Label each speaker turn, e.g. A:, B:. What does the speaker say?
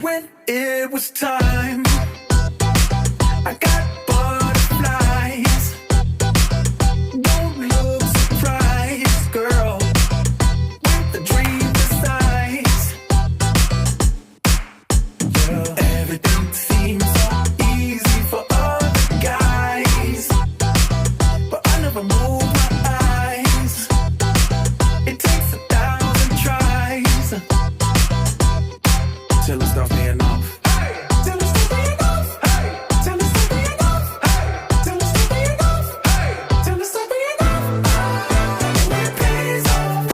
A: When it was time, I got butterflies. Don't look surprised, girl, with the dream size. Yeah, everything seems so easy for other guys, but I never move my eyes. It takes 1,000 tries till it starts paying off.